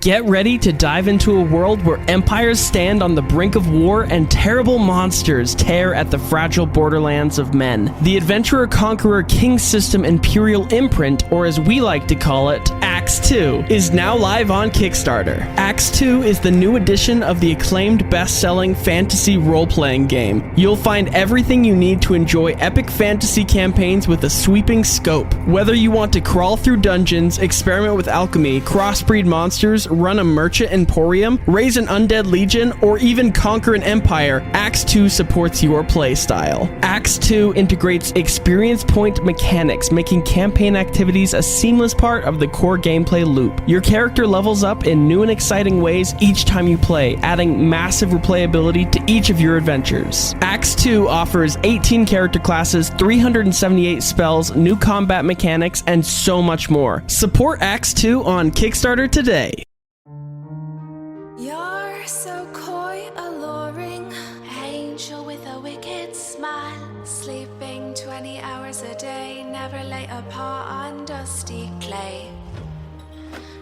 Get ready to dive into a world where empires stand on the brink of war and terrible monsters tear at the fragile borderlands of men. The Adventurer Conqueror King System Imperial Imprint, or as we like to call it, Acts 2, is now live on Kickstarter. Acts 2 is the new edition of the acclaimed best-selling fantasy role-playing game. You'll find everything you need to enjoy epic fantasy campaigns with a sweeping scope. Whether you want to crawl through dungeons, experiment with alchemy, crossbreed monsters, run a merchant emporium, raise an undead legion, or even conquer an empire, Acts 2 supports your playstyle. Acts 2 integrates experience point mechanics, making campaign activities a seamless part of the core gameplay loop. Your character levels up in new and exciting ways each time you play, adding massive replayability to each of your adventures. Acts 2 offers 18 character classes, 378 spells, new combat mechanics, and so much more. Support Acts 2 on Kickstarter today. You're so coy, alluring, angel with a wicked smile, sleeping 20 hours a day, never lay a paw on dusty clay.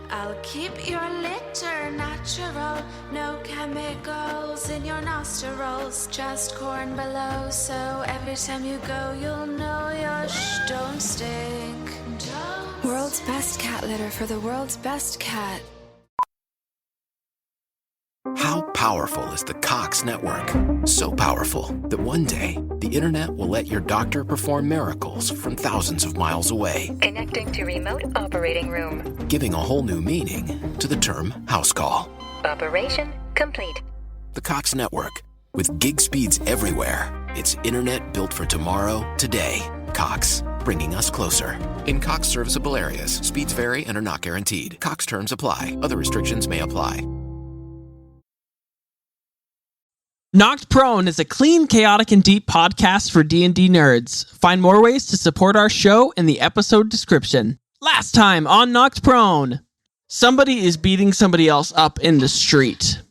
I'll keep your litter natural, no chemicals in your nostrils, just corn below, so every time you go you'll know your don't stink. World's best cat litter for the world's best cat. How powerful is the Cox network? So powerful that one day, the internet will let your doctor perform miracles from thousands of miles away. Connecting to remote operating room. Giving a whole new meaning to the term house call. Operation complete. The Cox network. With gig speeds everywhere. It's internet built for tomorrow, today. Cox, bringing us closer. In Cox serviceable areas, speeds vary and are not guaranteed. Cox terms apply. Other restrictions may apply. Knocked Prone is a clean, chaotic, and deep podcast for D&D nerds. Find more ways to support our show in the episode description. Last time on Knocked Prone, somebody is beating somebody else up in the street.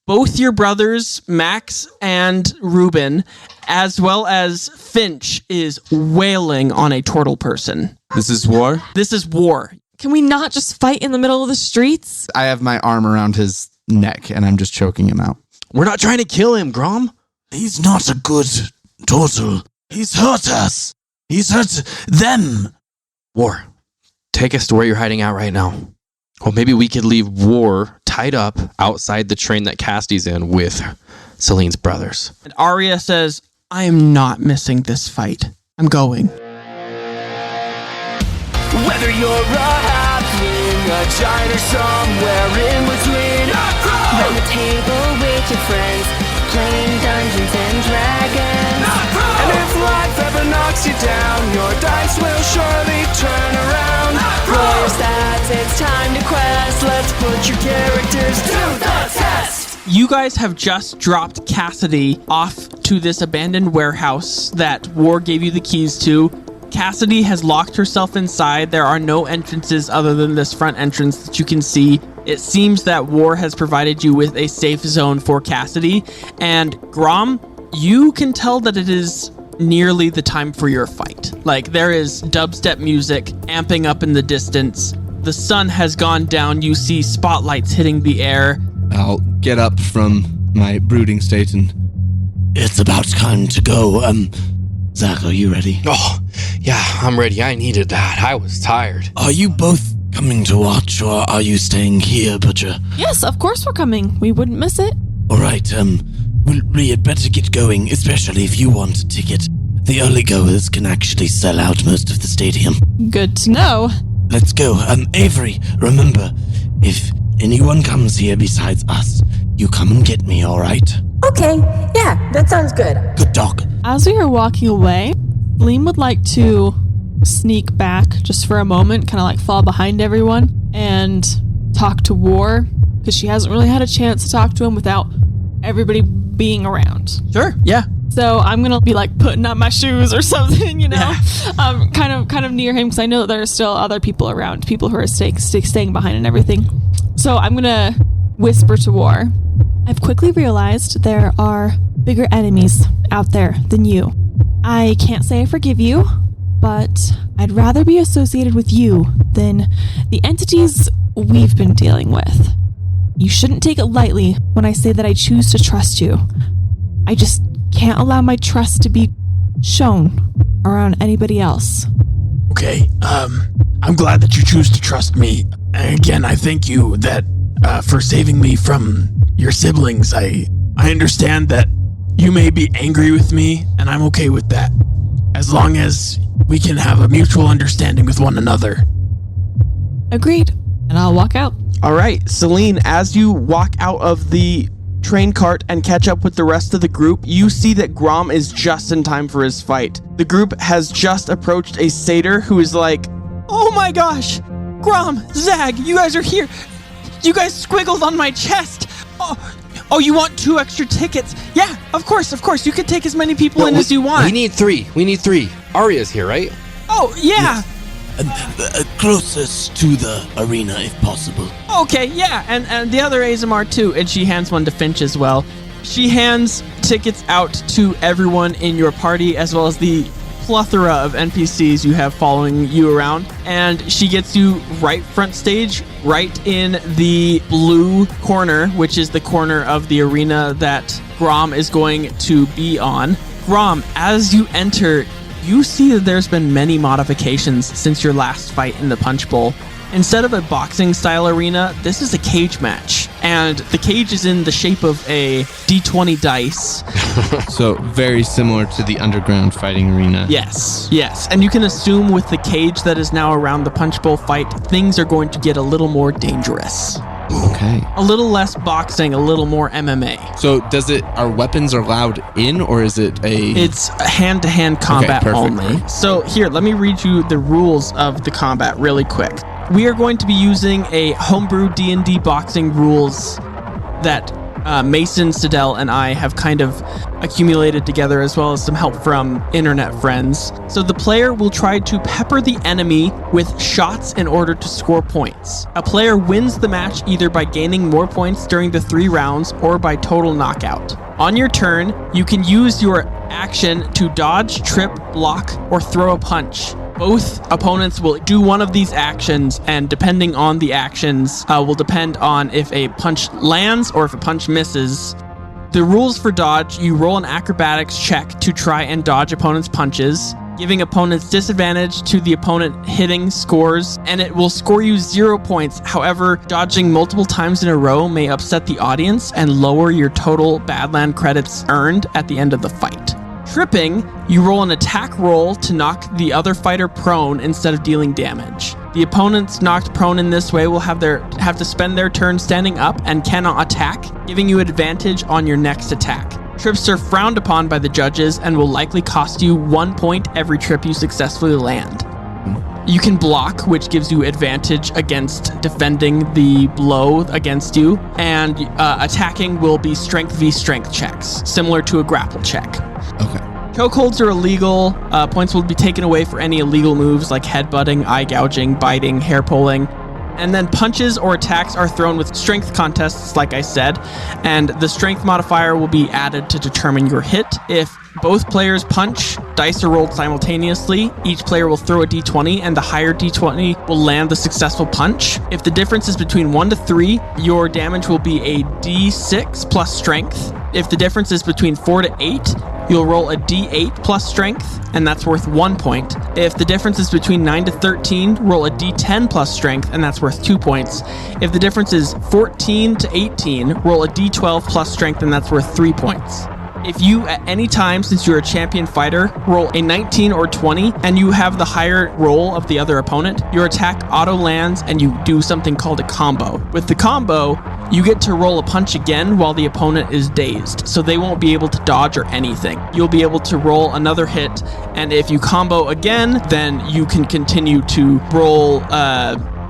Both your brothers, Max and Ruben, as well as Finch, is wailing on a turtle person. This is war? This is war. Can we not just fight in the middle of the streets? I have my arm around his neck, and I'm just choking him out. We're not trying to kill him, Grom. He's not a good turtle. He's hurt us. He's hurt them. War, take us to where you're hiding out right now. Or maybe we could leave War tied up outside the train that Cassidy's in with Selene's brothers. And Arya says, I am not missing this fight. I'm going. Whether you're a halfling, a giant, or somewhere in between, Round the table with your friends, playing Dungeons and Dragons. And if life ever knocks you down, your dice will surely turn around. Roll your stats, it's time to quest. Let's put your characters to the test. You guys have just dropped Cassidy off to this abandoned warehouse that War gave you the keys to. Cassidy has locked herself inside. There are no entrances other than this front entrance that you can see. It seems that War has provided you with a safe zone for Cassidy. And Grom, you can tell that it is nearly the time for your fight. Like, there is dubstep music amping up in the distance. The sun has gone down. You see spotlights hitting the air. I'll get up from my brooding state and... It's about time to go. Zach, are you ready? Oh, yeah, I'm ready. I needed that. I was tired. Are you both coming to watch, or are you staying here, Butcher? Yes, of course we're coming. We wouldn't miss it. All right, we had better get going, especially if you want a ticket. The early goers can actually sell out most of the stadium. Good to know. Let's go. Avery, remember, if anyone comes here besides us, you come and get me, all right? Okay, yeah, that sounds good. Good dog. As we are walking away, Selene would like to sneak back just for a moment, kind of like fall behind everyone and talk to War, because she hasn't really had a chance to talk to him without everybody being around. Sure, yeah. So I'm gonna be like putting on my shoes or something, you know, kind of near him, because I know that there are still other people around, people who are staying behind and everything. So I'm gonna whisper to War. I've quickly realized there are bigger enemies out there than you. I can't say I forgive you, but I'd rather be associated with you than the entities we've been dealing with. You shouldn't take it lightly when I say that I choose to trust you. I just can't allow my trust to be shown around anybody else. Okay, I'm glad that you choose to trust me. And again, I thank you for saving me from your siblings. I understand that you may be angry with me, and I'm okay with that, as long as we can have a mutual understanding with one another. Agreed. And I'll walk out. All right, Selene, as you walk out of the train cart and catch up with the rest of the group, you see that Grom is just in time for his fight. The group has just approached a satyr who is like, "Oh my gosh, Grom, Zag, you guys are here. You guys squiggled on my chest. Oh, you want 2 extra tickets? Yeah, of course. You can take as many people in as you want. We need 3. Arya's here, right? Oh, yeah. And closest to the arena, if possible. Okay, yeah, and the other ASMR too. And she hands one to Finch as well. She hands tickets out to everyone in your party, as well as the plethora of NPCs you have following you around. And she gets you right front stage, right in the blue corner, which is the corner of the arena that Grom is going to be on. Grom, as you enter, you see that there's been many modifications since your last fight in the Punch Bowl. Instead of a boxing-style arena, this is a cage match. And the cage is in the shape of a D20 dice. So very similar to the underground fighting arena. Yes. And you can assume with the cage that is now around the Punch Bowl fight, things are going to get a little more dangerous. Okay. A little less boxing, a little more MMA. So are weapons allowed in, or is it It's hand-to-hand combat only. So here, let me read you the rules of the combat really quick. We are going to be using a homebrew D&D boxing rules that Mason, Sidel, and I have kind of accumulated together, as well as some help from internet friends. So the player will try to pepper the enemy with shots in order to score points. A player wins the match either by gaining more points during the 3 rounds or by total knockout. On your turn, you can use your action to dodge, trip, block, or throw a punch. Both opponents will do one of these actions, and depending on the actions will depend on if a punch lands or if a punch misses. The rules for dodge: you roll an acrobatics check to try and dodge opponents' punches, giving opponents disadvantage to the opponent hitting scores, and it will score you 0 points. However, dodging multiple times in a row may upset the audience and lower your total Badland credits earned at the end of the fight. Tripping, you roll an attack roll to knock the other fighter prone instead of dealing damage. The opponents knocked prone in this way will have to spend their turn standing up and cannot attack, giving you advantage on your next attack. Trips are frowned upon by the judges and will likely cost you 1 point every trip you successfully land. You can block, which gives you advantage against defending the blow against you, and attacking will be strength v strength checks, similar to a grapple check. Okay. Chokeholds are illegal. Points will be taken away for any illegal moves like headbutting, eye gouging, biting, hair pulling. And then punches or attacks are thrown with strength contests, like I said, and the strength modifier will be added to determine your hit. If both players punch, dice are rolled simultaneously. Each player will throw a d20, and the higher d20 will land the successful punch. If the difference is between 1 to 3, your damage will be a d6 plus strength. If the difference is between 4 to 8, you'll roll a d8 plus strength, and that's worth 1 point. If the difference is between 9 to 13, roll a d10 plus strength, and that's worth 2 points. If the difference is 14 to 18, roll a d12 plus strength, and that's worth 3 points. If you, at any time since you're a champion fighter, roll a 19 or 20, and you have the higher roll of the other opponent, your attack auto lands and you do something called a combo. With the combo, you get to roll a punch again while the opponent is dazed, so they won't be able to dodge or anything. You'll be able to roll another hit, and if you combo again, then you can continue to roll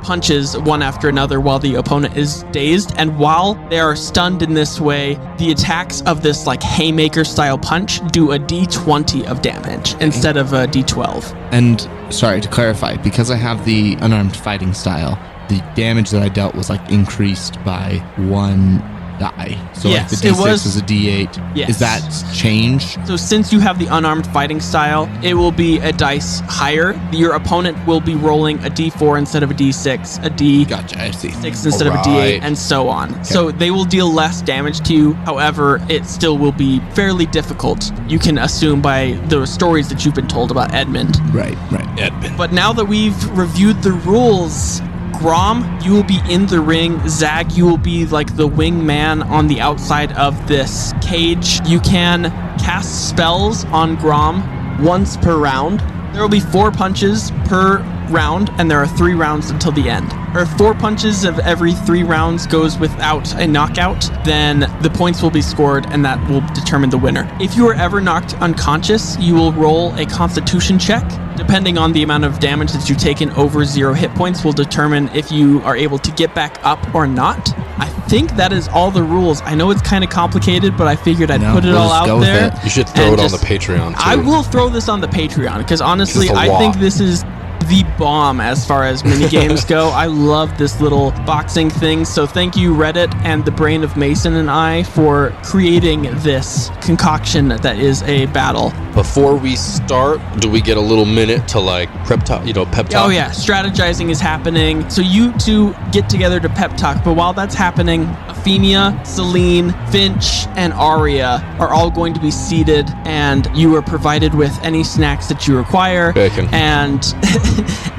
punches one after another while the opponent is dazed. And while they are stunned in this way, the attacks of this like haymaker style punch do a d20 of damage instead of a d12. And sorry to clarify, because I have the unarmed fighting style, the damage that I dealt was like increased by 1 die. So Yes, like the it D6 was- is a D8. Yes. Is that changed? So since you have the unarmed fighting style, it will be a dice higher. Your opponent will be rolling a D4 instead of a D6, a D6 Gotcha, I see. instead of a D8, Alright. and so on. So they will deal less damage to you. However, it still will be fairly difficult. You can assume by the stories that you've been told about Edmund. Right. Edmund. But now that we've reviewed the rules, Grom, you will be in the ring. Zag, you will be like the wingman on the outside of this cage. You can cast spells on Grom once per round. There will be 4 punches per round, and there are 3 rounds until the end. Or if 4 punches of every 3 rounds goes without a knockout, then the points will be scored, and that will determine the winner. If you are ever knocked unconscious, you will roll a constitution check. Depending on the amount of damage that you've taken, over 0 hit points will determine if you are able to get back up or not. I think that is all the rules. I know it's kind of complicated, but I figured I'd put it we'll all just out go with there. it. You should throw and it on just- the Patreon too. I will throw this on the Patreon because honestly, It's a I lot. think this is the bomb as far as mini games go. I love this little boxing thing. So thank you, Reddit and the brain of Mason and I, for creating this concoction that is a battle. Before we start, do we get a little minute to like pep talk? Oh yeah, strategizing is happening. So you two get together to pep talk, but while that's happening, Efimia, Selene, Finch, and Aria are all going to be seated, and you are provided with any snacks that you require. Bacon.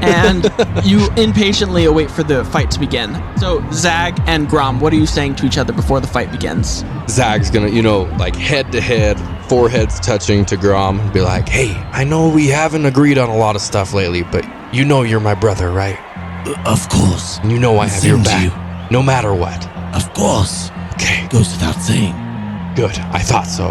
And you impatiently await for the fight to begin. So Zag and Grom, what are you saying to each other before the fight begins? Zag's gonna, like head to head, foreheads touching to Grom, and be like, "Hey, I know we haven't agreed on a lot of stuff lately, but you know you're my brother, right? Of course. And you know I have your back, no matter what." Of course. Okay, Goes without saying. good. I thought so.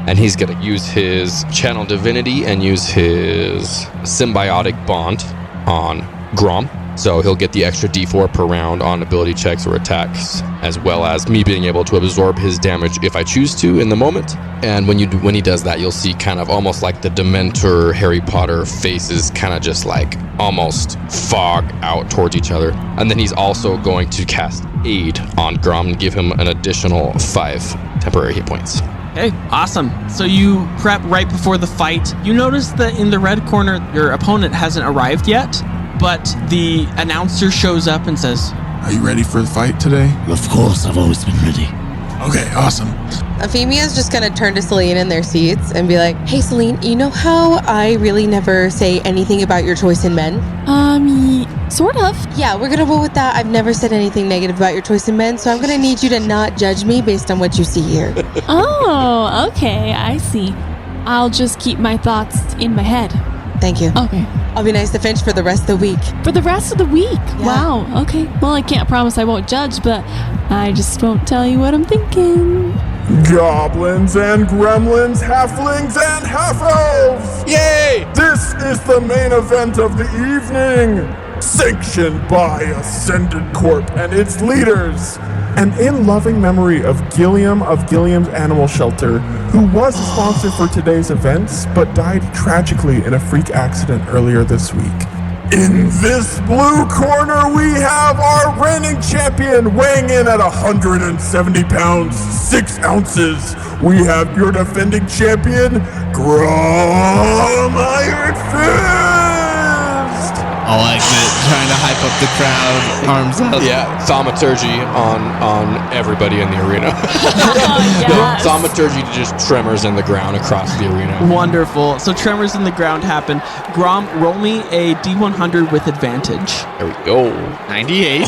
And he's gonna use his channel divinity and use his symbiotic bond on Grom. So he'll get the extra D4 per round on ability checks or attacks, as well as me being able to absorb his damage if I choose to in the moment. And when he does that, you'll see kind of almost like the Dementor Harry Potter faces kind of just like almost fog out towards each other. And then he's also going to cast Aid on Grom and give him an additional 5 temporary hit points. Okay, awesome. So you prep right before the fight. You notice that in the red corner, your opponent hasn't arrived yet, but the announcer shows up and says, Are you ready for the fight today? Of course, I've always been ready. Okay, awesome. Efimia's just gonna turn to Selene in their seats and be like, "Hey, Selene, you know how I really never say anything about your choice in men? Sort of. Yeah, we're gonna roll with that. I've never said anything negative about your choice in men, so I'm gonna need you to not judge me based on what you see here." Oh, okay, I see. I'll just keep my thoughts in my head. Thank you. Okay. I'll be nice to Finch for the rest of the week. For the rest of the week? Yeah. Wow, okay. Well, I can't promise I won't judge, but I just won't tell you what I'm thinking. Goblins and gremlins, halflings and half-elves! Yay! This is the main event of the evening! Sanctioned by Ascended Corp and its leaders! And in loving memory of Gilliam of Gilliam's Animal Shelter, who was a sponsor for today's events, but died tragically in a freak accident earlier this week. In this blue corner, we have our reigning champion weighing in at 170 pounds, 6 ounces. We have your defending champion, Grom Iron Fist! I like it. Trying to hype up the crowd. Arms up. Yeah, thaumaturgy on everybody in the arena. yes. Thaumaturgy just tremors in the ground across the arena. Wonderful. So tremors in the ground happen. Grom, roll me a D100 with advantage. There we go. 98.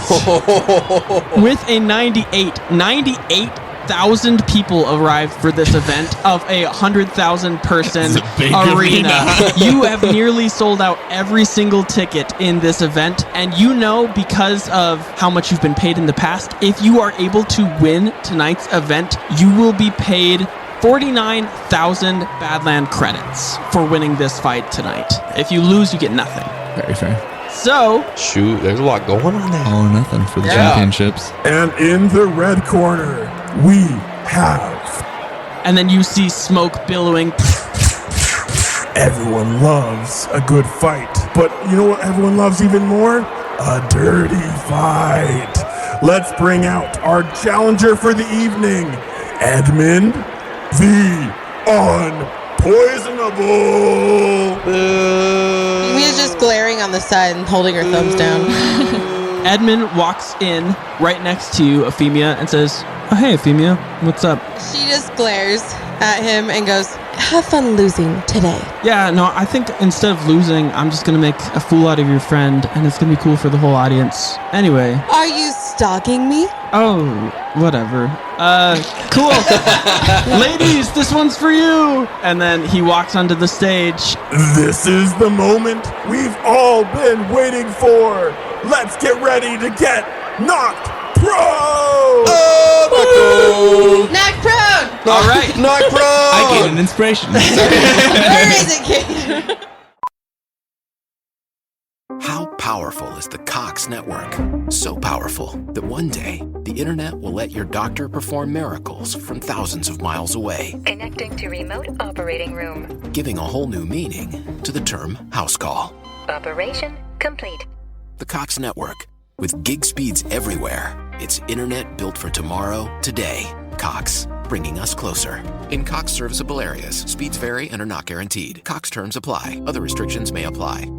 With a 98,000 people arrived for this event of a 100,000 person It's a big arena. You have nearly sold out every single ticket in this event, and you know, because of how much you've been paid in the past, if you are able to win tonight's event, you will be paid 49,000 Badland credits for winning this fight tonight. If you lose, you get nothing. Very fair. So, Shoot, there's a lot going on there. All or nothing for the Yeah. championships. And in the red corner, we have... and then you see smoke billowing. Everyone loves a good fight. But you know what everyone loves even more? A dirty fight. let's bring out our challenger for the evening, Edmund, the Unpoisonable. Efimia's just glaring on the side and holding her thumbs down. Edmund walks in right next to you, Efimia, and says, "Oh, hey, Efimia, what's up?" She just glares at him and goes, "Have fun losing today." Yeah, no, I think instead of losing, I'm just going to make a fool out of your friend, and it's going to be cool for the whole audience. Anyway. Are you stalking me? Oh, whatever. Cool. Ladies, this one's for you. And then he walks onto the stage. This is the moment we've all been waiting for. Let's get ready to get knocked prone. Knock prone. All right. Knock prone. I gained an inspiration. Where is it, Kate? How powerful is the Cox network? So powerful that one day the internet will let your doctor perform miracles from thousands of miles away, Connecting to remote operating room. giving a whole new meaning to the term house call. Operation complete. The Cox network, with gig speeds everywhere. It's internet built for tomorrow, today. Cox, bringing us closer. In Cox serviceable areas, speeds vary and are not guaranteed. Cox terms apply. Other restrictions may apply.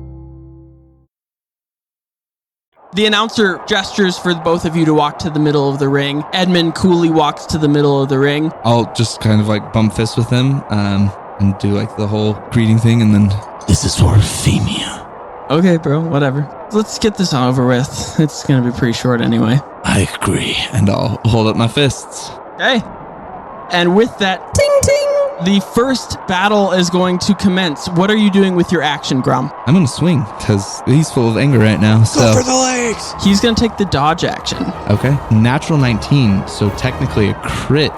The announcer gestures for both of you to walk to the middle of the ring. Edmund coolly walks to the middle of the ring. I'll just kind of like bump fists with him and do like the whole greeting thing, and then This is for Efimia. Okay, bro, whatever. Let's get this over with. It's going to be pretty short anyway. I agree. and I'll hold up my fists. Okay. And with that, ting ting, the first battle is going to commence. What are you doing with your action, Grom? I'm gonna swing because he's full of anger right now. So Go for the legs. He's going to take the dodge action. okay, natural 19, so technically a crit,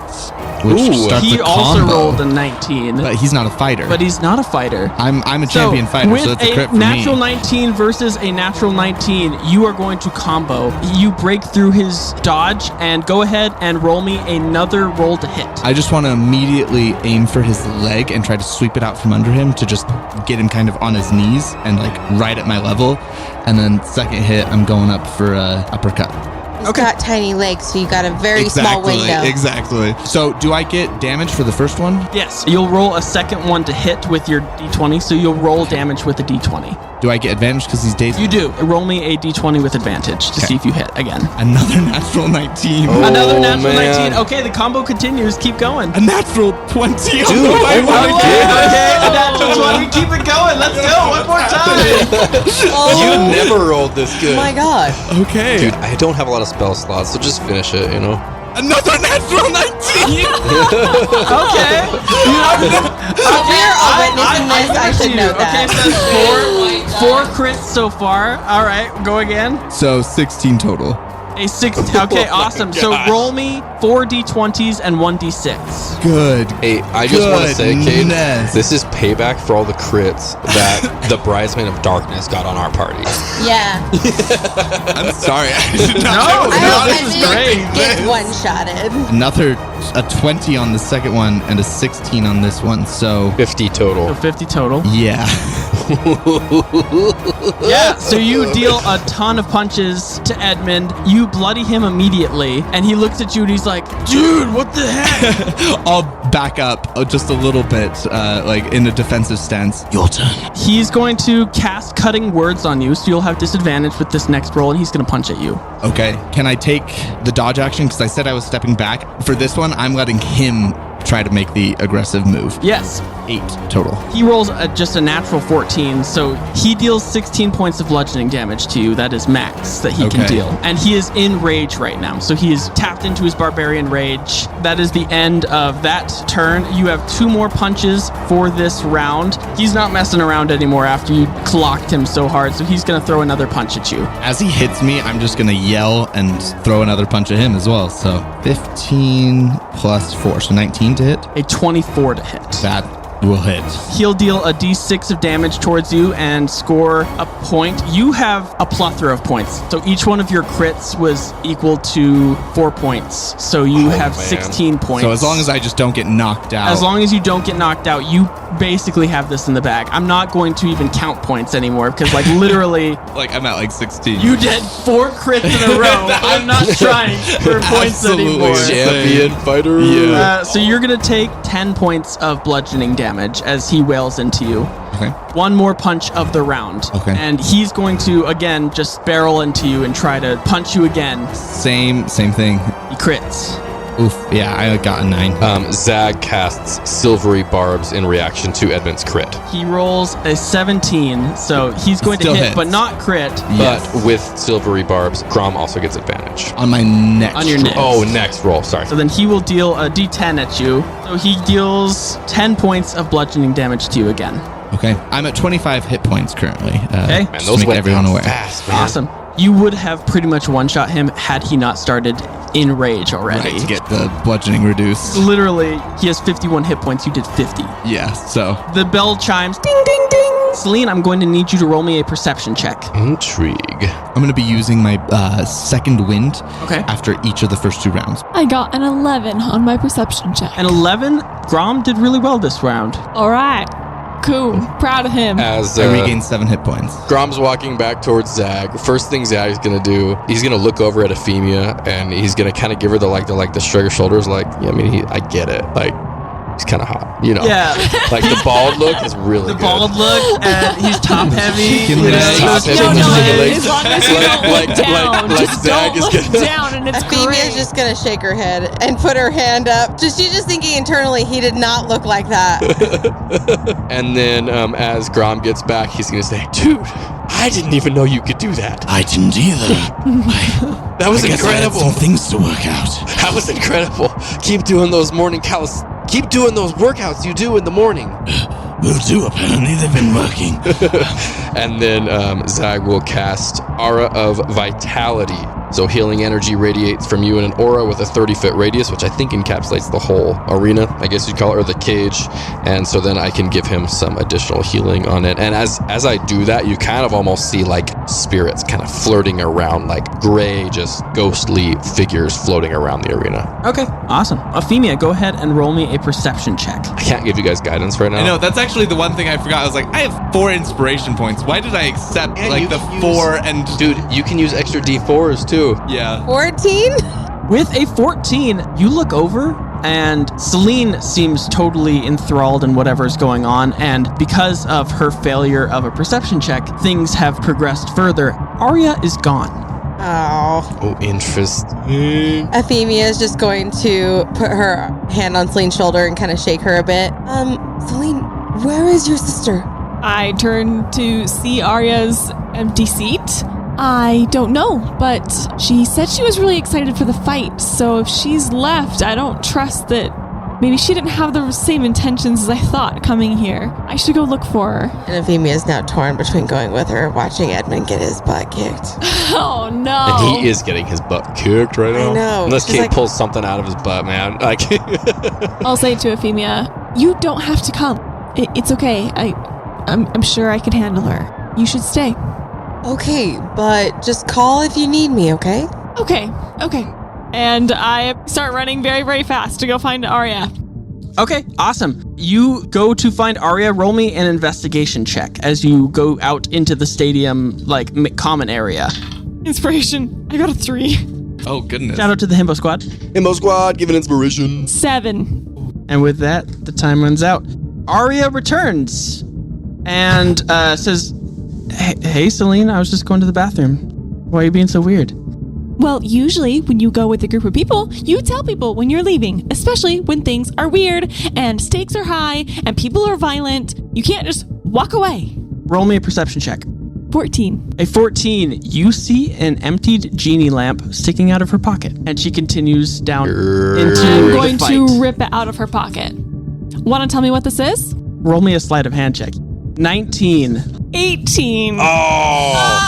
which starts He a also combo. rolled a 19. But he's not a fighter. But he's not a fighter. I'm a champion fighter, with so it's a crit for natural me. 19 versus a natural 19, you are going to combo. You break through his dodge and go ahead and roll me another roll to hit. I just want to immediately aim for his leg and try to sweep it out from under him to just get him kind of on his knees and like right at my level. And then second hit, I'm going up for a uppercut. He's got tiny legs, so you got a very small window. Exactly. So do I get damage for the first one? Yes, you'll roll a second one to hit with your d20, so you'll roll damage with a d20. Do I get advantage because he's dazed? You do. Roll me a d20 with advantage to see if you hit again. Another natural 19. Another natural 19. Okay, the combo continues. Keep going. A natural 20. Dude, okay, a natural 20. Keep it going. Let's go. One more time. You never rolled this good. Oh my god. Okay. Dude, I don't have a lot of spell slots, so just finish it, you know? Another natural 19. Okay. We're all witnessing this. I should know Okay, that. so that's four crits so far. All right, go again. So 16 total. A 6. Okay, awesome. So roll me 4 d20s and 1 d6. Good. Hey, I just want to say, Kate, Goodness. this is payback for all the crits that the Bridesmaid of Darkness got on our party. Yeah. I'm sorry. I did not No, I hope this is great. Get one-shotted. Another a 20 on the second one and a 16 on this one. So 50 total. So 50 total. yeah. Yeah, so you deal a ton of punches to Edmund. You bloody him immediately, and he looks at you and he's like, dude, what the heck? I'll back up just a little bit, like in a defensive stance. Your turn. He's going to cast Cutting Words on you, so you'll have disadvantage with this next roll, and he's going to punch at you. Okay. Can I take the dodge action? Because I said I was stepping back. For this one, I'm letting him try to make the aggressive move. Yes. 8 total. He rolls just a natural 14, so he deals 16 points of bludgeoning damage to you. That is max that he can Okay. deal. And he is in rage right now, so he is tapped into his barbarian rage. That is the end of that turn. You have 2 more punches for this round. He's not messing around anymore after you clocked him so hard, so he's going to throw another punch at you. As he hits me, I'm just going to yell and throw another punch at him as well. So 15 plus 4, so 19 to hit. A 24 to hit. That will hit. He'll deal a d6 of damage towards you and score a point. You have a plethora of points. So each one of your crits was equal to 4 points. So you have 16 points. So as long as I just don't get knocked out. As long as you don't get knocked out, you basically have this in the bag. I'm not going to even count points anymore because like literally like I'm at like 16. You did 4 crits in a row. I'm not trying for points anymore. Champion fighter. Yeah. So you're going to take 10 points of bludgeoning damage as he wails into you. Okay. One more punch of the round. Okay. And he's going to, again, just barrel into you and try to punch you again. Same thing. He crits. Oof. Yeah, I got a 9. Zag casts silvery barbs in reaction to Edmund's crit. He rolls a 17, so he's going Still to hit, hits. but not crit. Yes. But with silvery barbs, Grom also gets advantage. On my next On your next. Oh, next roll. Sorry. So then he will deal a d10 at you. So he deals 10 points of bludgeoning damage to you again. Okay. I'm at 25 hit points currently. Okay. Man, Just those to make went everyone down aware. fast, man. Awesome. You would have pretty much one-shot him had he not started in rage already. Right, to get the bludgeoning reduced. Literally, he has 51 hit points. You did 50. Yeah, so. The bell chimes. Ding, ding, ding. Selene, I'm going to need you to roll me a perception check. Intrigue. I'm going to be using my second wind Okay. after each of the first 2 rounds. I got an 11 on my perception check. An 11. Grom did really well this round. All right. Cool. Proud of him. As I regained 7 hit points. Grom's walking back towards Zag. First thing Zag's gonna do, he's gonna look over at Efimia and he's gonna kind of give her the shrug of shoulders, like, yeah, I mean, I get it, like. He's kind of hot, you know. Yeah. Like the bald look is really good. The bald look, and he's top heavy. Chicken you know, legs. Top heavy, No, chicken legs. as long as you don't look down. Just Zag don't is look gonna- down and it's Efimia's great. just gonna shake her head and put her hand up. She's just thinking internally, he did not look like that. And then as Grom gets back, he's gonna say, "Dude, I didn't even know you could do that. I didn't either. That was I guess I had incredible. some things to work out. That was incredible. Keep doing those morning cows. Keep doing those workouts you do in the morning." Will do, apparently. They've been working. And then Zag will cast Aura of Vitality. So healing energy radiates from you in an aura with a 30-foot radius, which I think encapsulates the whole arena, I guess you'd call it, or the cage. And so then I can give him some additional healing on it. And as I do that, you kind of almost see like spirits kind of flirting around, like gray, just ghostly figures floating around the arena. Okay, awesome. Efimia, go ahead and roll me a perception check. I can't give you guys guidance right now. I know, that's actually the one thing I forgot. I was like, I have 4 inspiration points. Why did I accept Yeah, like you the can 4 and... Dude, you can use extra D4s too. Yeah. 14? With a 14, you look over and Selene seems totally enthralled in whatever's going on, and because of her failure of a perception check, things have progressed further. Arya is gone. Oh. Interesting. Efimia is just going to put her hand on Celine's shoulder and kind of shake her a bit. Selene, where is your sister? I turn to see Arya's empty seat. I don't know, but she said she was really excited for the fight, so if she's left, I don't trust that maybe she didn't have the same intentions as I thought coming here. I should go look for her. And Efimia is now torn between going with her or watching Edmund get his butt kicked. Oh, no. And he is getting his butt kicked right now. I know. Unless She's Kate like- pulls something out of his butt, man. Like, I'll say to Efimia, you don't have to come. It's okay. I'm sure I can handle her. You should stay. Okay, but just call if you need me, okay? Okay. And I start running very, very fast to go find Arya. Okay, awesome. You go to find Arya. Roll me an investigation check as you go out into the stadium, like, common area. Inspiration. I got a 3. Oh, goodness. Shout out to the Himbo Squad. Himbo Squad, give an inspiration. 7. And with that, the time runs out. Arya returns and says, Hey, Selene, I was just going to the bathroom. Why are you being so weird? Well, usually when you go with a group of people, you tell people when you're leaving, especially when things are weird and stakes are high and people are violent. You can't just walk away. Roll me a perception check. 14. A 14. You see an emptied genie lamp sticking out of her pocket, and she continues down into I'm the going fight. to rip it out of her pocket. Want to tell me what this is? Roll me a sleight of hand check. 19. 18. Oh!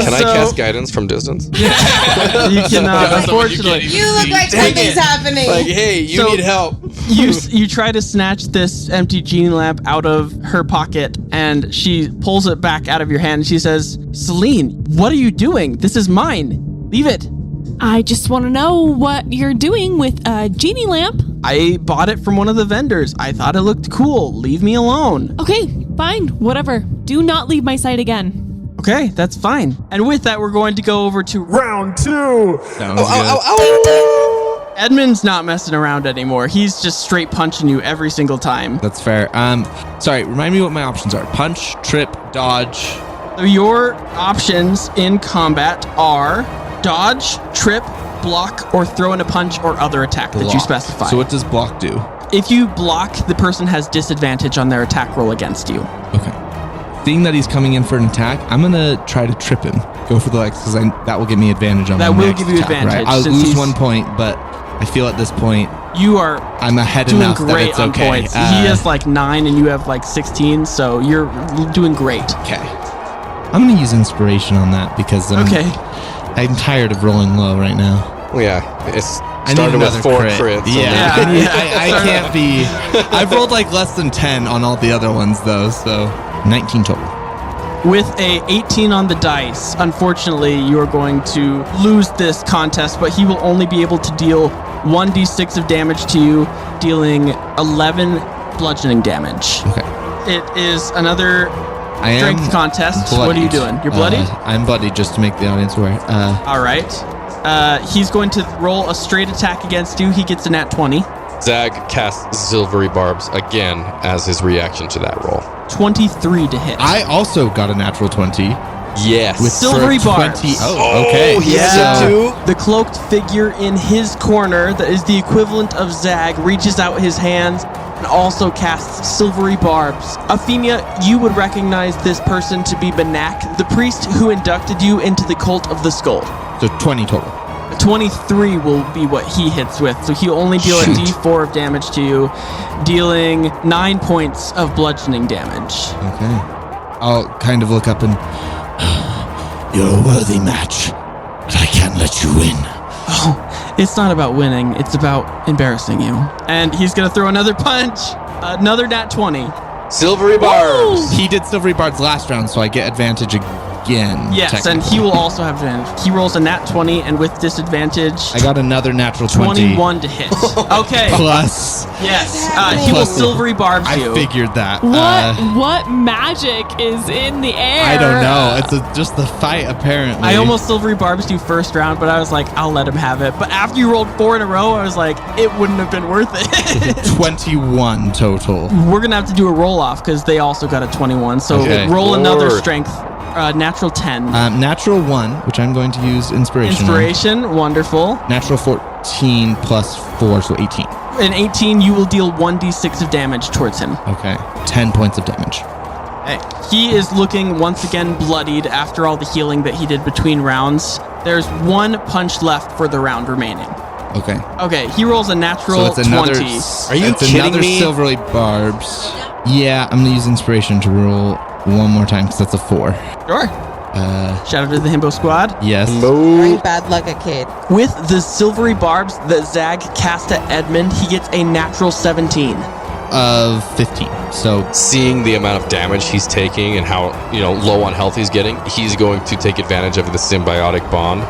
Can I cast guidance from distance? You cannot, unfortunately. You look like something's happening. Like, hey, you need help. You try to snatch this empty genie lamp out of her pocket, and she pulls it back out of your hand. And she says, "Selene, what are you doing? This is mine. Leave it." I just want to know what you're doing with a genie lamp. I bought it from one of the vendors. I thought it looked cool. Leave me alone. Okay, fine, whatever. Do not leave my sight again. Okay, that's fine. And with that, we're going to go over to round 2. Sounds good. Edmund's not messing around anymore. He's just straight punching you every single time. That's fair. Sorry, remind me what my options are. Punch, trip, dodge. So your options in combat are dodge, trip, block, or throw in a punch or other attack that you specify. So what does block do? If you block, the person has disadvantage on their attack roll against you. Okay. Seeing that he's coming in for an attack, I'm going to try to trip him. Go for the legs, because that will give me advantage on that my will next give you attack, advantage. Right? I'll since lose 1 point, but I feel at this point I'm ahead doing enough great that it's on okay. points. He has like 9 and you have like 16, so you're doing great. Okay. I'm going to use inspiration on that because I'm tired of rolling low right now. Well, yeah, it's I started need with another 4 crit. crits. So I can't be. I've rolled like less than 10 on all the other ones though, so 19 total. With a 18 on the dice, unfortunately, you are going to lose this contest, but he will only be able to deal 1d6 of damage to you, dealing 11 bludgeoning damage. Okay. It is another strength contest. Bloodied. What are you doing? You're bloodied? I'm bloodied, just to make the audience aware. All right. He's going to roll a straight attack against you. He gets a nat 20. Zag casts Silvery Barbs again as his reaction to that roll. 23 to hit. I also got a natural 20. Yes. With Silvery Barbs. 20. Oh, okay. He has it too? The cloaked figure in his corner, that is the equivalent of Zag, reaches out his hands and also casts Silvery Barbs. Efimia, you would recognize this person to be Banak, the priest who inducted you into the cult of the skull. So 20 total. 23 will be what he hits with, so he'll only deal a d4 of damage to you, dealing 9 points of bludgeoning damage. Okay. I'll kind of look up and... You're a worthy match, but I can't let you win. Oh, it's not about winning, it's about embarrassing you. And he's gonna throw another punch, another nat 20. Silvery Barbs! He did Silvery Barbs last round, so I get advantage again. Yes, and he will also have advantage. He rolls a nat 20, and with disadvantage... I got another natural 20. 21 to hit. Okay. Plus. Yes, he will Silvery Barbs you. I figured that. What magic is in the air? I don't know. It's just the fight, apparently. I almost Silvery Barbs you first round, but I was like, I'll let him have it. But after you rolled 4 in a row, I was like, it wouldn't have been worth it. 21 total. We're going to have to do a roll-off, because they also got a 21. So roll another strength. Natural 10. Natural 1, which I'm going to use inspiration. Inspiration, wonderful. Natural 14 plus 4, so 18. In 18, you will deal 1d6 of damage towards him. Okay, 10 points of damage. Okay. He is looking once again bloodied after all the healing that he did between rounds. There's 1 punch left for the round remaining. Okay. Okay, he rolls a natural 20. Are you kidding another me? Silvery Barbs. Yeah, I'm going to use inspiration to roll one more time because that's a 4. Sure. Shout out to the Himbo Squad. Yes. Very bad luck, a kid. With the Silvery Barbs that Zag cast at Edmund, he gets a natural 17. Of 15. So seeing the amount of damage he's taking and how low on health he's getting, he's going to take advantage of the symbiotic bond.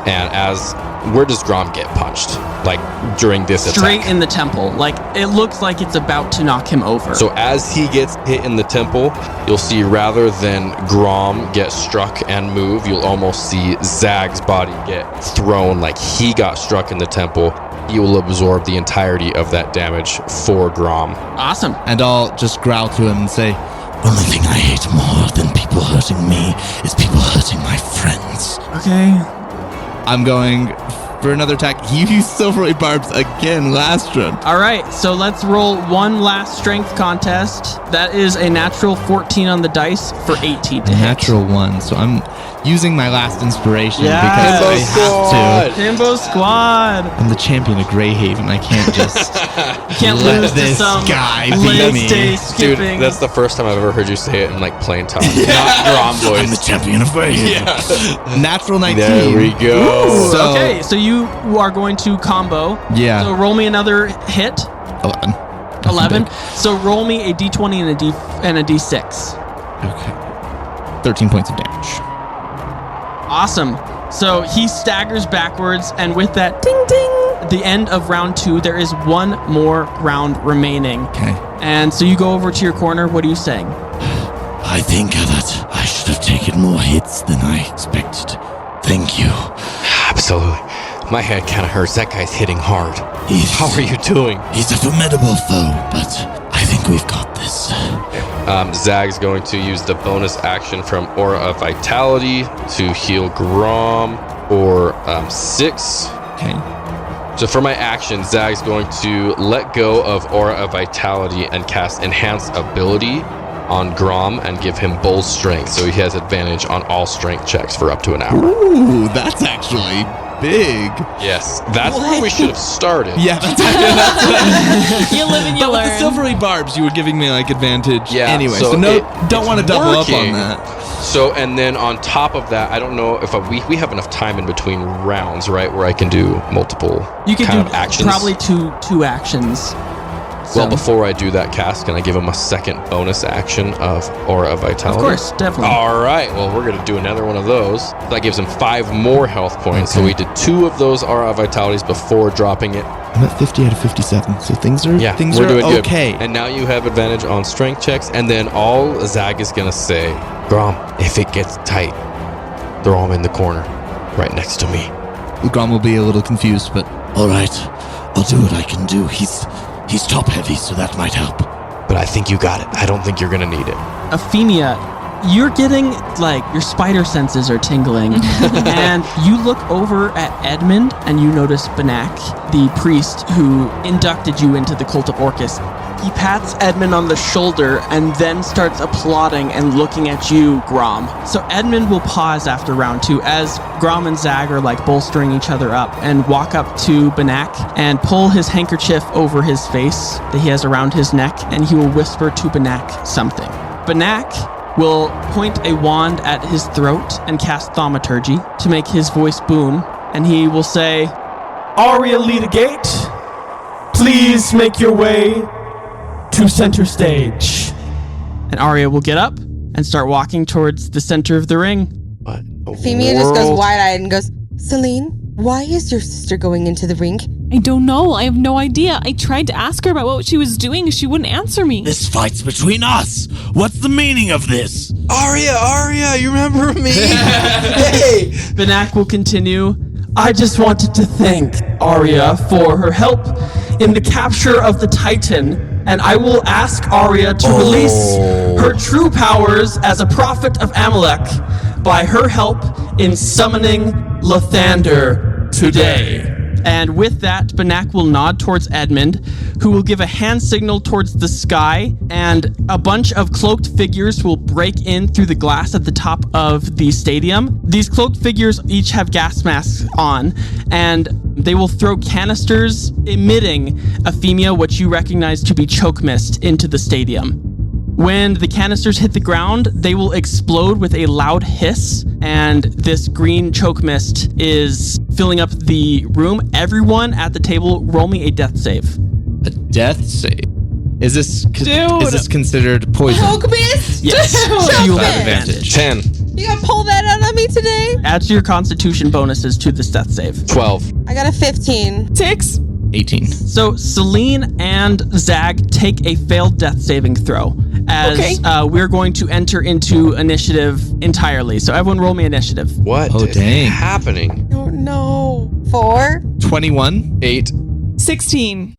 And where does Grom get punched? Like during this attack? Straight in the temple. Like it looks like it's about to knock him over. So as he gets hit in the temple, you'll see rather than Grom get struck and move, you'll almost see Zag's body get thrown like he got struck in the temple. He will absorb the entirety of that damage for Grom. Awesome. And I'll just growl to him and say, Only thing I hate more than people hurting me is people hurting my friends. Okay. I'm going for another attack. You used Silvery Barbs again last round. All right, so let's roll one last strength contest. That is a natural 14 on the dice for 18 to hit. Natural 1. So I'm using my last inspiration Yes. because I have to. Himbo Squad. I'm the champion of Greyhaven. I can't just Can't let lose to this some guy leg beat stay me. Dude, skipping. that's the first time I've ever heard you say it in like plain talk. Not Grom voice. I'm the champion of Greyhaven. Yeah. Natural 19. There we go. Ooh, So- okay, so you are going to combo. Yeah. So roll me another hit. 11. 11. So roll me a d20 and a d6. Okay. 13 points of damage. Awesome. So he staggers backwards, and with that ding ding, the end of round 2, there is one more round remaining. Okay. And so you go over to your corner. What are you saying? I think that I should have taken more hits than I expected. Thank you. Absolutely. My head kind of hurts. That guy's hitting hard. How are you doing? He's a formidable foe, but I think we've got this. Zag's going to use the bonus action from Aura of Vitality to heal Grom for 6. Okay. So for my action, Zag's going to let go of Aura of Vitality and cast Enhance Ability on Grom and give him Bull Strength, so he has advantage on all strength checks for up to an hour. Ooh, that's actually big. Yes, that's where we should have started. Yeah, that's You live and you But with learn. the silvery barbs, you were giving me like advantage Yeah, anyway. so So no, it- don't it's want to double up working. on that. So, and then on top of that, I don't know if we have enough time in between rounds, right, where I can do multiple You can kind do of actions. probably two actions. Well, So- before I do that cast, can I give him a second bonus action of Aura of Vitality? Of course, definitely. All right. Well, we're going to do another one of those. That gives him 5 more health points. So we did 2 of those Aura of Vitalities before dropping it. I'm at 50 out of 57, so things are Yeah, things we're are doing okay. good. And now you have advantage on strength checks. And then all Zag is going to say, Grom, if it gets tight, throw him in the corner right next to me. Grom will be a little confused, but All right, I'll do what I can do. He's top heavy, so that might help. But I think you got it. I don't think you're going to need it. Efimia, you're getting, like, your spider senses are tingling. And you look over at Edmund, and you notice Banak, the priest who inducted you into the cult of Orcus. He pats Edmund on the shoulder and then starts applauding and looking at you, Grom. So Edmund will pause after round 2 as Grom and Zag are like bolstering each other up and walk up to Banak and pull his handkerchief over his face that he has around his neck, and he will whisper to Banak something. Banak will point a wand at his throat and cast thaumaturgy to make his voice boom, and he will say, Arya, lead a gate. Please make your way to center stage. and Arya will get up and start walking towards the center of the ring. What? Efimia just goes wide-eyed and goes, Selene, why is your sister going into the ring? I don't know. I have no idea. I tried to ask her about what she was doing. She wouldn't answer me. This fight's between us. What's the meaning of this? Arya, you remember me? Hey! Banak will continue. I just wanted to thank Arya for her help in the capture of the Titan, and I will ask Arya to release her true powers as a prophet of Amalek by her help in summoning Lathander today. And with that, Banak will nod towards Edmund, who will give a hand signal towards the sky, and a bunch of cloaked figures will break in through the glass at the top of the stadium. These cloaked figures each have gas masks on, and they will throw canisters emitting Efimia, what you recognize to be choke mist, into the stadium. When the canisters hit the ground, they will explode with a loud hiss, and this green choke mist is filling up the room. Everyone at the table, roll me a death save. A death save? Is this Dude. is this considered poison? Choke mist? Yes. Choke You mist. have advantage. 10, You gonna pull that out on me today? Add to your constitution bonuses to this death save. 12. I got a 15. 6. 18. So Selene and Zag take a failed death saving throw as we're going to enter into initiative entirely. So everyone roll me initiative. What Oh, is dang. happening? Oh no. 4? 21. 8. 16.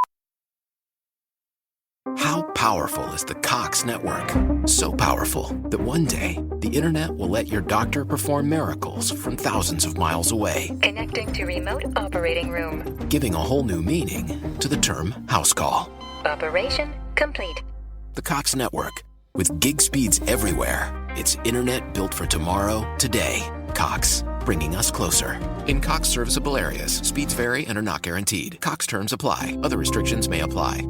How powerful is the Cox network? So powerful that one day the internet will let your doctor perform miracles from thousands of miles away, Connecting to remote operating room. giving a whole new meaning to the term house call. Operation complete. The Cox network, with gig speeds everywhere, it's internet built for tomorrow, today. Cox, bringing us closer. In Cox serviceable areas, speeds vary and are not guaranteed. Cox terms apply. Other restrictions may apply.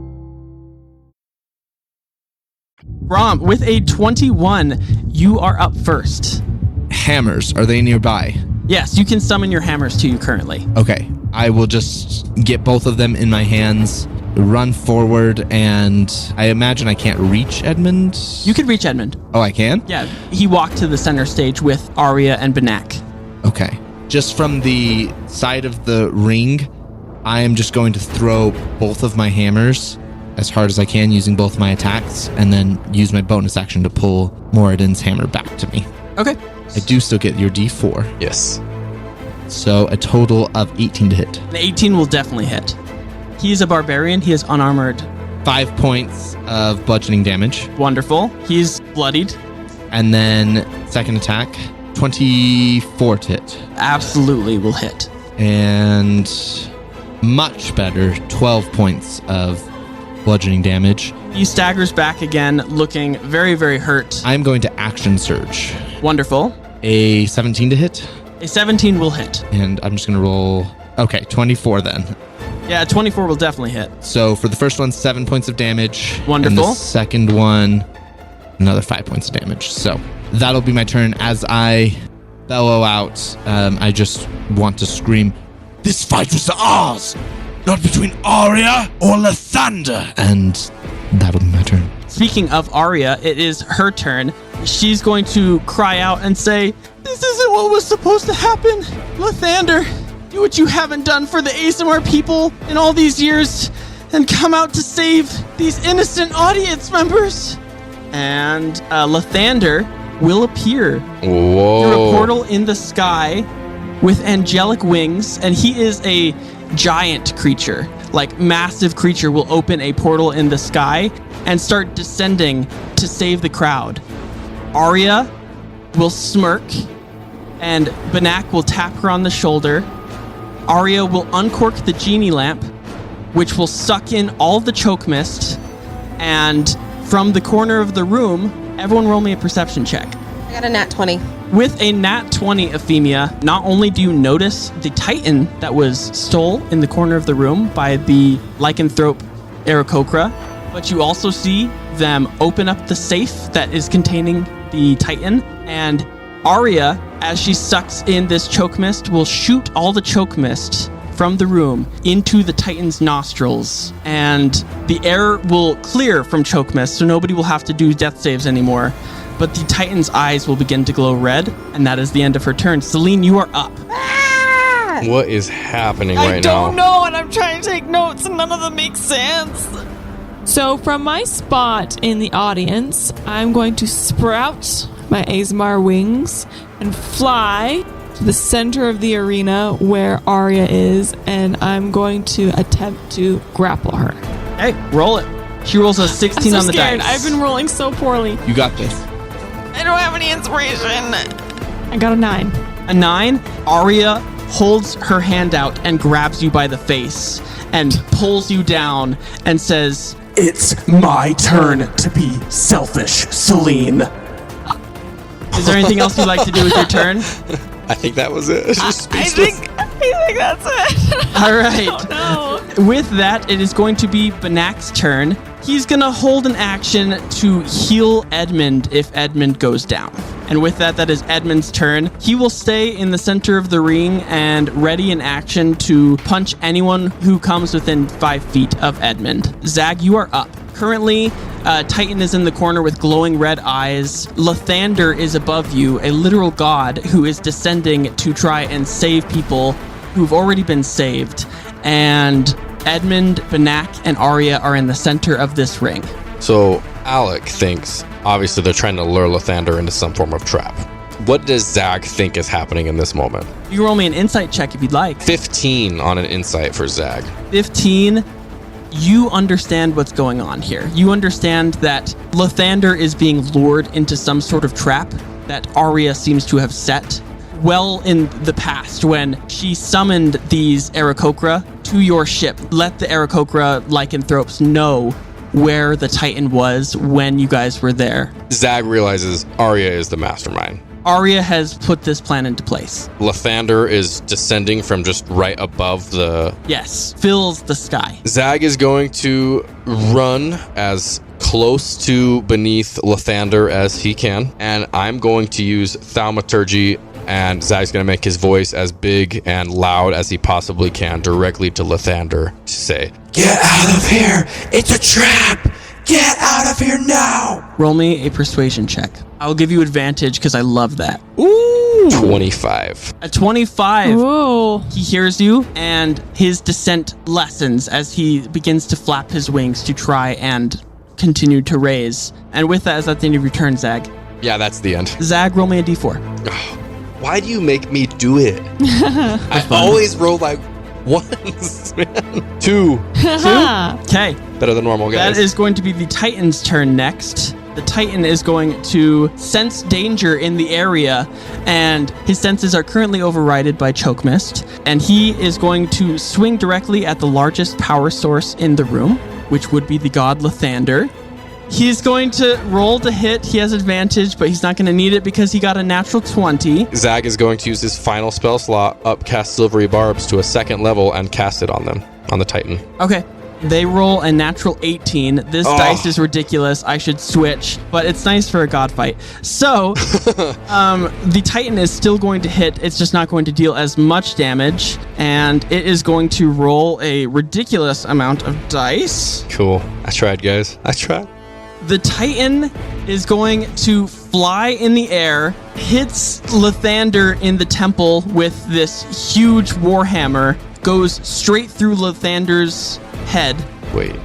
Grom, with a 21, you are up first. Hammers, are they nearby? Yes, you can summon your hammers to you currently. Okay, I will just get both of them in my hands, run forward, and I imagine I can't reach Edmund. You could reach Edmund. Oh, I can? Yeah, he walked to the center stage with Arya and Benak. Okay. Just from the side of the ring, I am just going to throw both of my hammers as hard as I can using both my attacks, and then use my bonus action to pull Moradin's hammer back to me. Okay. I do still get your D4. Yes. So a total of 18 to hit. An 18 will definitely hit. He is a barbarian. He is unarmored. 5 points of bludgeoning damage. Wonderful. He's bloodied. And then second attack, 24 to hit. Absolutely will hit. And much better, 12 points of bludgeoning damage. He staggers back again, looking very, very hurt. I'm going to action surge. Wonderful. A 17 to hit. A 17 will hit. And I'm just going to roll... Okay, 24 then. Yeah, 24 will definitely hit. So for the first one, 7 points of damage. Wonderful. And the second one, another 5 points of damage. So that'll be my turn. As I bellow out, I just want to scream, "This fight was ours, not between Arya or Lathander." And that'll be my turn. Speaking of Arya, it is her turn. She's going to cry out and say, "This isn't what was supposed to happen. Lathander, do what you haven't done for the ASMR people in all these years and come out to save these innocent audience members." And Lathander will appear Whoa. through a portal in the sky with angelic wings, and he is a giant creature, like massive creature, will open a portal in the sky and start descending to save the crowd. Arya will smirk, and Benak will tap her on the shoulder. Arya will uncork the genie lamp, which will suck in all the choke mist, and from the corner of the room, everyone roll me a perception check. I got a nat 20. With a nat 20, Efimia, not only do you notice the Titan that was stole in the corner of the room by the lycanthrope Aarakocra, but you also see them open up the safe that is containing the Titan, and Arya, as she sucks in this choke mist, will shoot all the choke mist from the room into the Titan's nostrils, and the air will clear from choke mist, so nobody will have to do death saves anymore. But the Titan's eyes will begin to glow red, and that is the end of her turn. Selene, you are up. What is happening right now? I don't know, and I'm trying to take notes, and none of them make sense. So from my spot in the audience, I'm going to sprout my ASMR wings and fly to the center of the arena where Arya is, and I'm going to attempt to grapple her. Hey, roll it. She rolls a 16 on the scared. dice. I've been rolling so poorly. You got this. I don't have any inspiration. I got a 9. A 9, Arya holds her hand out and grabs you by the face and pulls you down and says, "It's my turn to be selfish, Selene." Is there anything else you'd like to do with your turn? I think that was it. I think that's it. All right. Oh, With that, it is going to be Benak's turn. He's going to hold an action to heal Edmund if Edmund goes down. And with that, that is Edmund's turn. He will stay in the center of the ring and ready in action to punch anyone who comes within 5 feet of Edmund. Zag, you are up. Currently, Titan is in the corner with glowing red eyes. Lathander is above you, a literal god who is descending to try and save people who've already been saved. And Edmund, Benak, and Arya are in the center of this ring. So Alec thinks, obviously they're trying to lure Lathander into some form of trap. What does Zag think is happening in this moment? You can roll me an insight check if you'd like. 15 on an insight for Zag. 15. You understand what's going on here. You understand that Lathander is being lured into some sort of trap that Arya seems to have set well in the past when she summoned these Aarakocra to your ship. Let the Aarakocra lycanthropes know where the Titan was when you guys were there. Zag realizes Arya is the mastermind. Arya has put this plan into place. Lathander is descending from just right above the... Yes, fills the sky. Zag is going to run as close to beneath Lathander as he can, and I'm going to use thaumaturgy, and Zag's going to make his voice as big and loud as he possibly can directly to Lathander to say, "Get out of here! It's a trap! Get out of here now!" Roll me a persuasion check. I'll give you advantage because I love that. Ooh! 25. A 25. Ooh. He hears you, and his descent lessens as he begins to flap his wings to try and continue to raise. And with that, is that the end of your turn, Zag? Yeah, that's the end. Zag, roll me a d4. Why do you make me do it? I always roll like ones, man. 2. Okay. Better than normal, guys. That is going to be the Titan's turn next. The Titan is going to sense danger in the area, and his senses are currently overridden by choke mist, and he is going to swing directly at the largest power source in the room, which would be the god Lathander. He's going to roll to hit. He has advantage, but he's not going to need it because he got a natural 20. Zag is going to use his final spell slot, upcast Silvery Barbs to a 2nd level, and cast it on them, on the Titan. Okay. They roll a natural 18. This dice is ridiculous. I should switch, but it's nice for a god fight. So, the Titan is still going to hit. It's just not going to deal as much damage, and it is going to roll a ridiculous amount of dice. Cool. I tried, guys. I tried. The Titan is going to fly in the air, hits Lathander in the temple with this huge warhammer, goes straight through Lathander's head. Wait.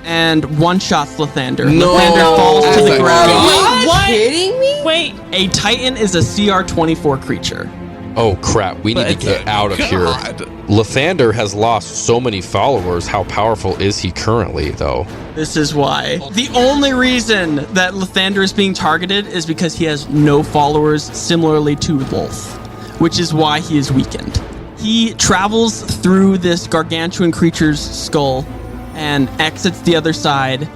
And one-shots Lathander. No. Lathander falls to the ground. Are you kidding me? Wait. A Titan is a CR24 creature. Oh, crap. We need to get out of here. Lathander has lost so many followers. How powerful is he currently, though? This is why. The only reason that Lathander is being targeted is because he has no followers, similarly to Wolf, which is why he is weakened. He travels through this gargantuan creature's skull and exits the other side.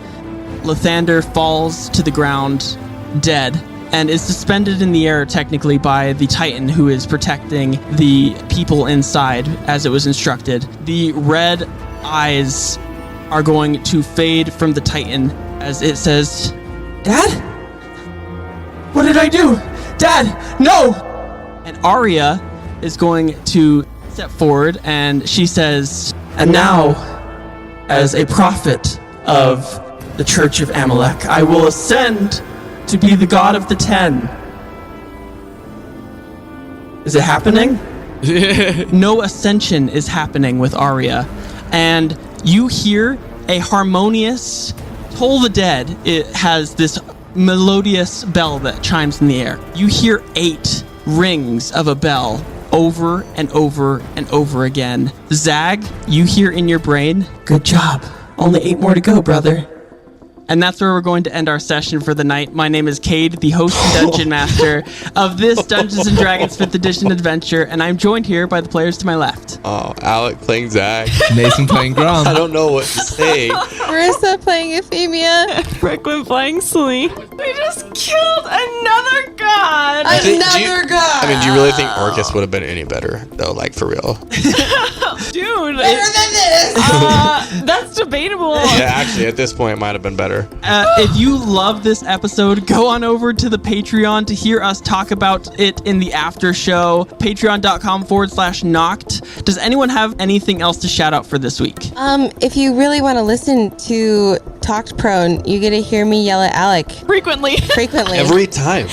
Lathander falls to the ground, dead, and is suspended in the air technically by the Titan who is protecting the people inside as it was instructed. The red eyes are going to fade from the Titan as it says, "Dad? What did I do? Dad, no!" And Arya is going to step forward and she says, "And now, as a prophet of the Church of Amalek, I will ascend to be the god of the 10. Is it happening? No ascension is happening with Arya. And you hear a harmonious Toll the Dead. It has this melodious bell that chimes in the air. You hear 8 rings of a bell over and over and over again. Zag, you hear in your brain, "Good job. Only 8 more to go, brother." And that's where we're going to end our session for the night. My name is Cade, the host and dungeon master of this Dungeons & Dragons 5th edition adventure, and I'm joined here by the players to my left. Oh, Alec playing Zag. Mason playing Grom. I don't know what to say. Marissa playing Efimia. Brooklyn playing Selene. We just killed another god. Another god. I mean, do you really think Orcus would have been any better, though, like, for real? Dude. Better than this. That's debatable. Yeah, actually, at this point, it might have been better. If you love this episode, go on over to the Patreon to hear us talk about it in the after show. Patreon.com/knocked. Does anyone have anything else to shout out for this week? If you really want to listen to Talked Prone, you get to hear me yell at Alec. Frequently. Every time.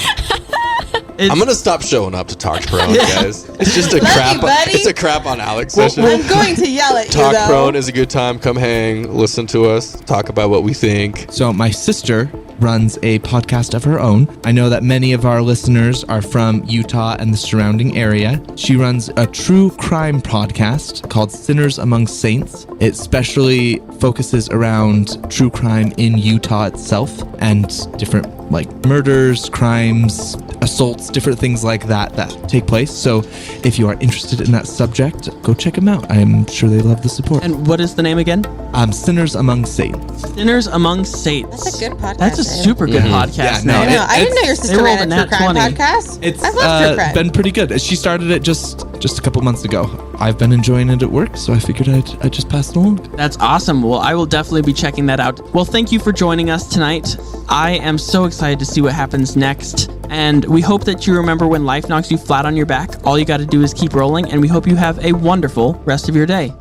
I'm gonna stop showing up to Talk Prone, guys. It's just a crap. It's a crap on Alex session. I'm going to yell at you, Talk though. Prone is a good time. Come hang, listen to us, talk about what we think. So my sister runs a podcast of her own. I know that many of our listeners are from Utah and the surrounding area. She runs a true crime podcast called Sinners Among Saints. It specially focuses around true crime in Utah itself and different like murders, crimes, assaults, different things like that take place. So if you are interested in that subject, go check them out. I'm sure they love the support. And what is the name again? Sinners Among Saints. Sinners Among Saints. That's a good podcast. That's a super good podcast. Yeah, name. I know. I didn't know your sister ran a true crime podcast. It's I love true crime. been pretty good. She started it just a couple months ago. I've been enjoying it at work, so I figured I'd just pass it along. That's awesome. Well, I will definitely be checking that out. Well, thank you for joining us tonight. I am so excited to see what happens next. And we hope that you remember when life knocks you flat on your back, all you got to do is keep rolling. And we hope you have a wonderful rest of your day.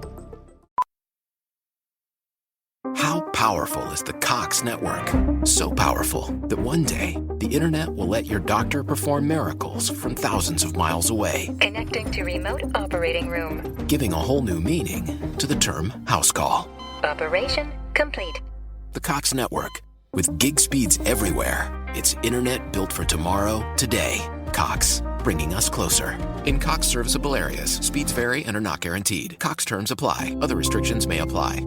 How powerful is the Cox Network? So powerful that one day the internet will let your doctor perform miracles from thousands of miles away. Connecting to remote operating room. Giving a whole new meaning to the term house call. Operation complete. The Cox Network. With gig speeds everywhere, it's internet built for tomorrow, today. Cox, bringing us closer. In Cox serviceable areas, speeds vary and are not guaranteed. Cox terms apply. Other restrictions may apply.